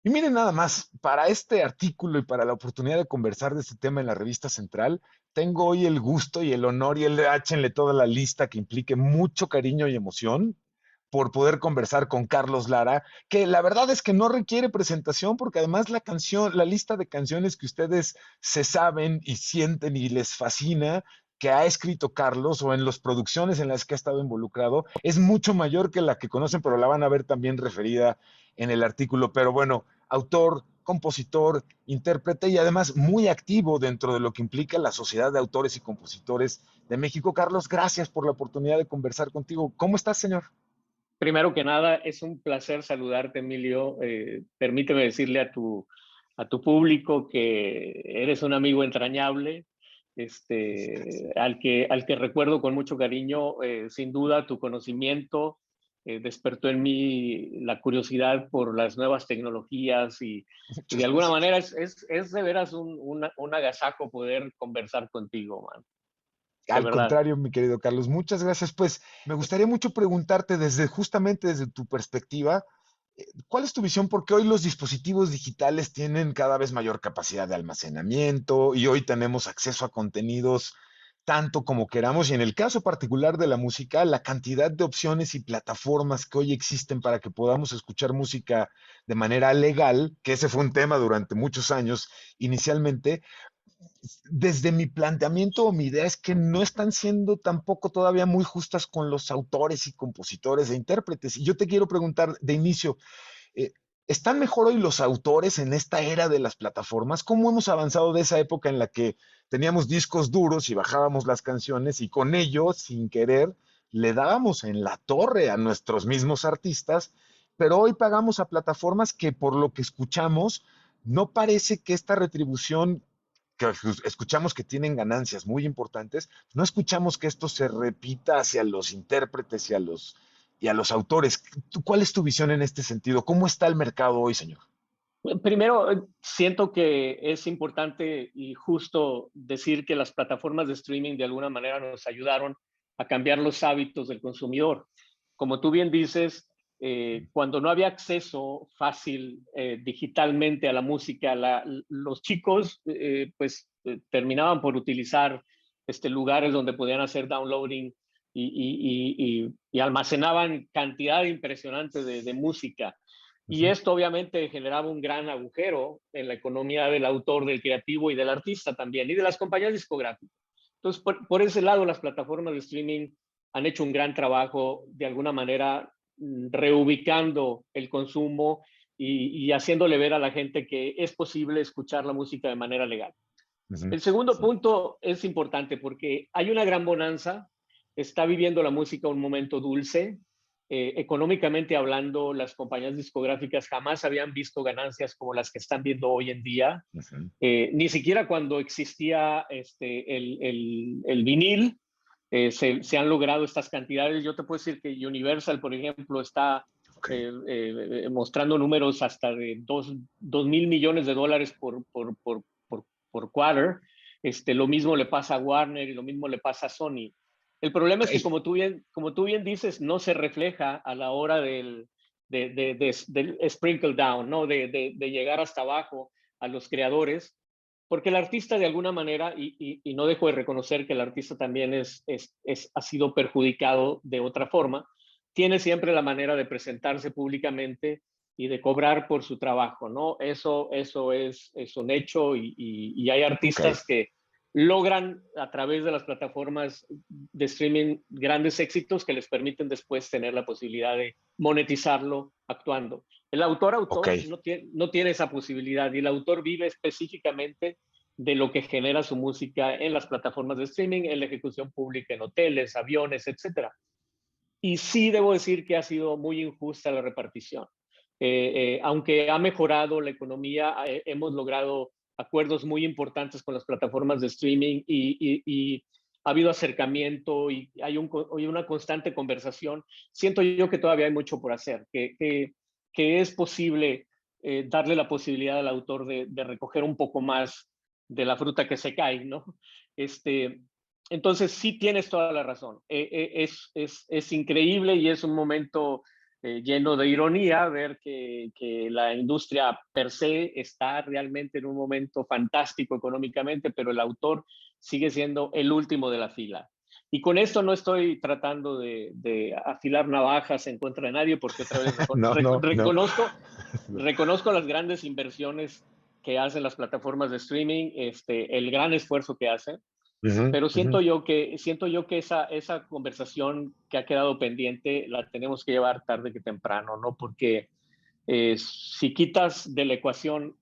Y miren nada más, para este artículo y para la oportunidad de conversar de este tema en la revista Central, tengo hoy el gusto y el honor y échenle toda la lista que implique mucho cariño y emoción por poder conversar con Carlos Lara, que la verdad es que no requiere presentación porque además la canción, la lista de canciones que ustedes se saben y sienten y les fascina que ha escrito Carlos o en las producciones en las que ha estado involucrado es mucho mayor que la que conocen, pero la van a ver también referida en el artículo. Pero bueno, autor, compositor, intérprete y además muy activo dentro de lo que implica la Sociedad de Autores y Compositores de México. Carlos, gracias por la oportunidad de conversar contigo. ¿Cómo estás, señor? Primero que nada, es un placer saludarte, Emilio. Permíteme decirle a tu público que eres un amigo entrañable, al que recuerdo con mucho cariño. Sin duda, tu conocimiento despertó en mí la curiosidad por las nuevas tecnologías y Muchas de alguna gracias. manera es de veras un agasajo poder conversar contigo, man, de Al verdad. contrario, mi querido Carlos, muchas gracias. Pues me gustaría mucho preguntarte desde justamente desde tu perspectiva, ¿cuál es tu visión? Porque hoy los dispositivos digitales tienen cada vez mayor capacidad de almacenamiento y hoy tenemos acceso a contenidos tanto como queramos. Y en el caso particular de la música, la cantidad de opciones y plataformas que hoy existen para que podamos escuchar música de manera legal, que ese fue un tema durante muchos años inicialmente, desde mi planteamiento o mi idea es que no están siendo tampoco todavía muy justas con los autores y compositores e intérpretes. Y yo te quiero preguntar de inicio, eh, ¿están mejor hoy los autores en esta era de las plataformas? ¿Cómo hemos avanzado de esa época en la que teníamos discos duros y bajábamos las canciones y con ello, sin querer, le dábamos en la torre a nuestros mismos artistas, pero hoy pagamos a plataformas que por lo que escuchamos, no parece que esta retribución que escuchamos que tienen ganancias muy importantes, no escuchamos que esto se repita hacia los intérpretes y a los autores. ¿Cuál es tu visión en este sentido? ¿Cómo está el mercado hoy, señor? Primero, siento que es importante y justo decir que las plataformas de streaming de alguna manera nos ayudaron a cambiar los hábitos del consumidor. Como tú bien dices, cuando no había acceso fácil digitalmente a la música, los chicos terminaban por utilizar lugares donde podían hacer downloading y almacenaban cantidad impresionante de música. Uh Y -huh. esto obviamente generaba un gran agujero en la economía del autor, del creativo y del artista también, y de las compañías discográficas. Entonces, por ese lado, las plataformas de streaming han hecho un gran trabajo, de alguna manera, reubicando el consumo y haciéndole ver a la gente que es posible escuchar la música de manera legal. Uh -huh. El segundo Sí. punto es importante porque hay una gran bonanza, está viviendo la música un momento dulce. Económicamente hablando, las compañías discográficas jamás habían visto ganancias como las que están viendo hoy en día. Uh -huh. Ni siquiera cuando existía el vinil se han logrado estas cantidades. Yo te puedo decir que Universal, por ejemplo, está Okay. mostrando números hasta de 2.000 millones de dólares por quarter. Lo mismo le pasa a Warner y lo mismo le pasa a Sony. El problema es que, Okay. como tú bien dices, no se refleja a la hora del sprinkle down, ¿no? De llegar hasta abajo a los creadores, porque el artista de alguna manera, y no dejo de reconocer que el artista también ha sido perjudicado de otra forma, tiene siempre la manera de presentarse públicamente y de cobrar por su trabajo, ¿no? Eso es un hecho y hay Okay. artistas que logran a través de las plataformas de streaming grandes éxitos que les permiten después tener la posibilidad de monetizarlo actuando. El autor Okay. no tiene esa posibilidad y el autor vive específicamente de lo que genera su música en las plataformas de streaming, en la ejecución pública, en hoteles, aviones, etcétera. Y sí debo decir que ha sido muy injusta la repartición. Aunque ha mejorado la economía, hemos logrado acuerdos muy importantes con las plataformas de streaming y ha habido acercamiento y hay una constante conversación. Siento yo que todavía hay mucho por hacer, que es posible darle la posibilidad al autor de recoger un poco más de la fruta que se cae, ¿no? Entonces, sí tienes toda la razón. Es increíble y es un momento lleno de ironía ver que la industria per se está realmente en un momento fantástico económicamente, pero el autor sigue siendo el último de la fila. Y con esto no estoy tratando de afilar navajas en contra de nadie, porque otra vez No, no, no. reconozco las grandes inversiones que hacen las plataformas de streaming, el gran esfuerzo que hacen, Ujú, pero ujú. siento yo que esa conversación que ha quedado pendiente la tenemos que llevar tarde que temprano, ¿no? Porque si quitas de la ecuación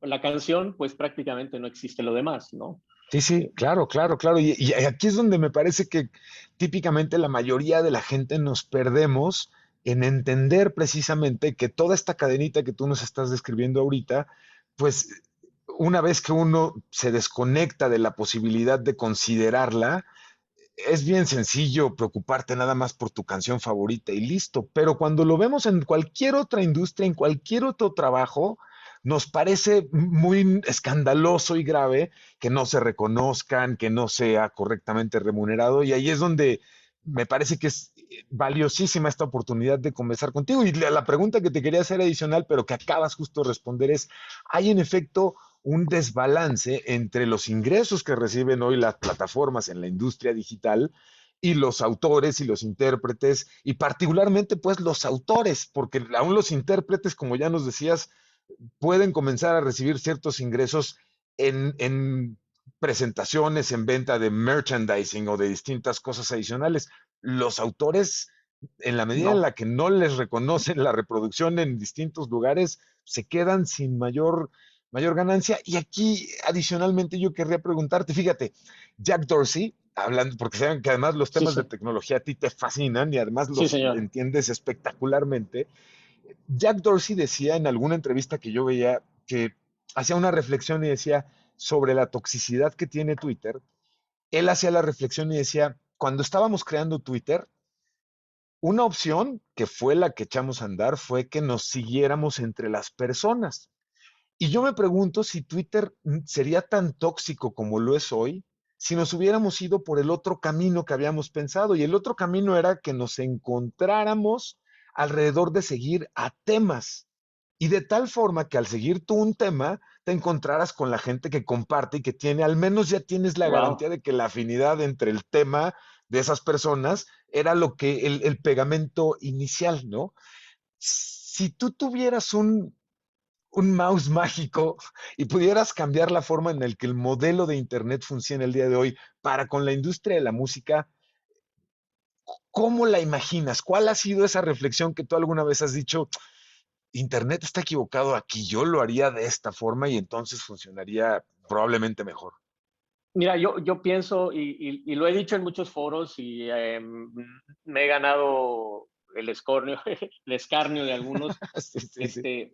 la canción, pues prácticamente no existe lo demás, ¿no? Sí, sí, Eh, claro, claro, claro. Y aquí es donde me parece que típicamente la mayoría de la gente nos perdemos en entender precisamente que toda esta cadenita que tú nos estás describiendo ahorita, pues una vez que uno se desconecta de la posibilidad de considerarla, es bien sencillo preocuparte nada más por tu canción favorita y listo, pero cuando lo vemos en cualquier otra industria, en cualquier otro trabajo, nos parece muy escandaloso y grave que no se reconozcan, que no sea correctamente remunerado, y ahí es donde me parece que es valiosísima esta oportunidad de conversar contigo. Y la pregunta que te quería hacer adicional, pero que acabas justo de responder es, ¿hay en efecto un desbalance entre los ingresos que reciben hoy las plataformas en la industria digital y los autores y los intérpretes, y particularmente pues los autores, porque aún los intérpretes, como ya nos decías, pueden comenzar a recibir ciertos ingresos en presentaciones, en venta de merchandising o de distintas cosas adicionales. Los autores, en la medida en no. la que no les reconocen la reproducción en distintos lugares, se quedan sin mayor ganancia. Y aquí, adicionalmente, yo querría preguntarte, fíjate, Jack Dorsey, hablando, porque saben que además los Sí, temas de sí, tecnología a ti te fascinan y además sí, los señor. entiendes espectacularmente. Jack Dorsey decía en alguna entrevista que yo veía que hacía una reflexión y decía sobre la toxicidad que tiene Twitter. Él hacía la reflexión y decía, cuando estábamos creando Twitter, una opción que fue la que echamos a andar fue que nos siguiéramos entre las personas. Y yo me pregunto si Twitter sería tan tóxico como lo es hoy si nos hubiéramos ido por el otro camino que habíamos pensado. Y el otro camino era que nos encontráramos alrededor de seguir a temas. Y de tal forma que al seguir tú un tema, te encontraras con la gente que comparte y que tiene, al menos ya tienes la garantía Wow. de que la afinidad entre el tema de esas personas era lo que el pegamento inicial, ¿no? Si tú tuvieras un mouse mágico y pudieras cambiar la forma en la que el modelo de Internet funciona el día de hoy para con la industria de la música, ¿cómo la imaginas? ¿Cuál ha sido esa reflexión que tú alguna vez has dicho, Internet está equivocado aquí, yo lo haría de esta forma y entonces funcionaría probablemente mejor? Mira, yo pienso, y lo he dicho en muchos foros, y me he ganado el escornio, el escarnio de algunos. Sí, sí, sí.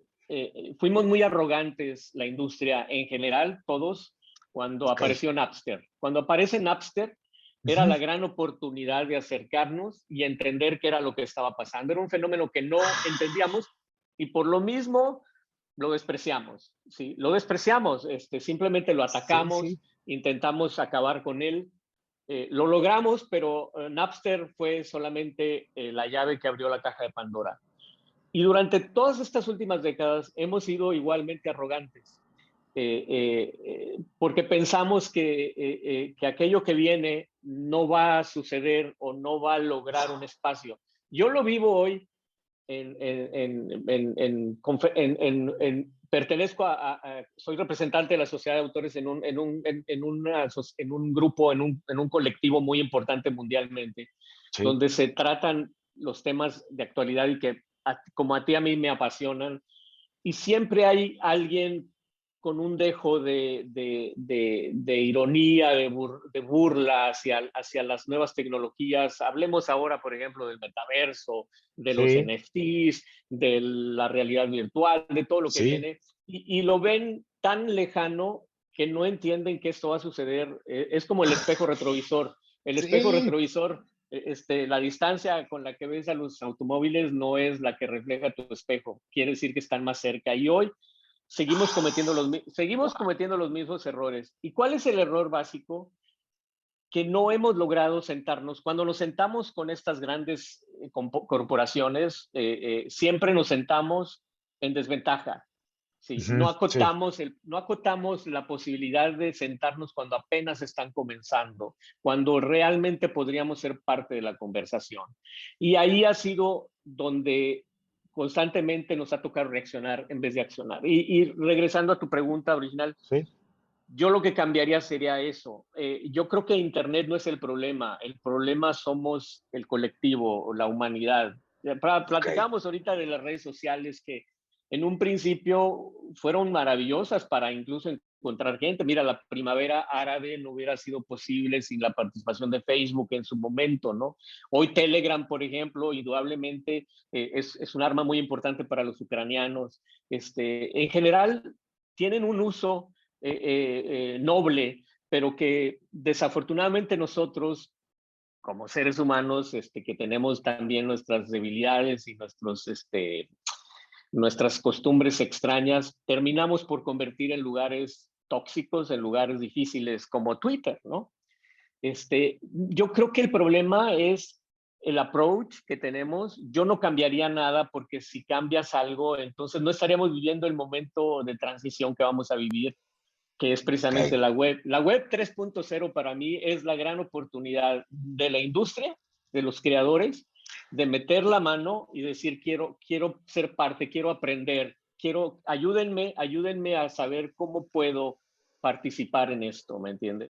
Fuimos muy arrogantes, la industria en general, todos, cuando Ok. apareció Napster. Cuando aparece Napster, era Ujú. la gran oportunidad de acercarnos y entender qué era lo que estaba pasando. Era un fenómeno que no entendíamos y por lo mismo lo despreciamos, ¿sí? Lo despreciamos, simplemente lo Sí, atacamos, sí. intentamos acabar con él. Lo logramos, pero Napster fue solamente la llave que abrió la caja de Pandora. Y durante todas estas últimas décadas hemos sido igualmente arrogantes, porque pensamos que aquello que viene no va a suceder o no va a lograr un espacio. Yo lo vivo hoy pertenezco soy representante de la sociedad de autores en un grupo, en un colectivo muy importante mundialmente, Sí. donde se tratan los temas de actualidad y que, como a ti, a mí me apasionan. Y siempre hay alguien con un dejo de ironía, de burla hacia las nuevas tecnologías. Hablemos ahora, por ejemplo, del metaverso, de los Sí. NFTs, de la realidad virtual, de todo lo que Sí. viene, y lo ven tan lejano que no entienden que esto va a suceder. Es como el espejo retrovisor. El espejo Sí. retrovisor, la distancia con la que ves a los automóviles no es la que refleja tu espejo. Quiere decir que están más cerca. Y hoy seguimos Wow. cometiendo los mismos errores. ¿Y cuál es el error básico? Que no hemos logrado sentarnos. Cuando nos sentamos con estas grandes corporaciones, siempre nos sentamos en desventaja. Sí, Ujú, sí, no acotamos la posibilidad de sentarnos cuando apenas están comenzando, cuando realmente podríamos ser parte de la conversación. Y ahí ha sido donde constantemente nos ha tocado reaccionar en vez de accionar. Y regresando a tu pregunta original, sí, yo lo que cambiaría sería eso. Yo creo que Internet no es el problema somos el colectivo, la humanidad. ok. Platicamos ahorita de las redes sociales que en un principio fueron maravillosas para incluso encontrar gente. Mira, la primavera árabe no hubiera sido posible sin la participación de Facebook en su momento, ¿no? Hoy Telegram, por ejemplo, indudablemente es un arma muy importante para los ucranianos. En general, tienen un uso noble, pero que desafortunadamente nosotros, como seres humanos, que tenemos también nuestras debilidades y nuestras costumbres extrañas, terminamos por convertir en lugares tóxicos, en lugares difíciles como Twitter, ¿no? Yo creo que el problema es el approach que tenemos. Yo no cambiaría nada porque si cambias algo, entonces no estaríamos viviendo el momento de transición que vamos a vivir, que es Ok, precisamente la web. La web 3.0 para mí es la gran oportunidad de la industria, de los creadores, de meter la mano y decir, quiero ser parte, quiero aprender, ayúdenme a saber cómo puedo participar en esto, ¿me entiendes?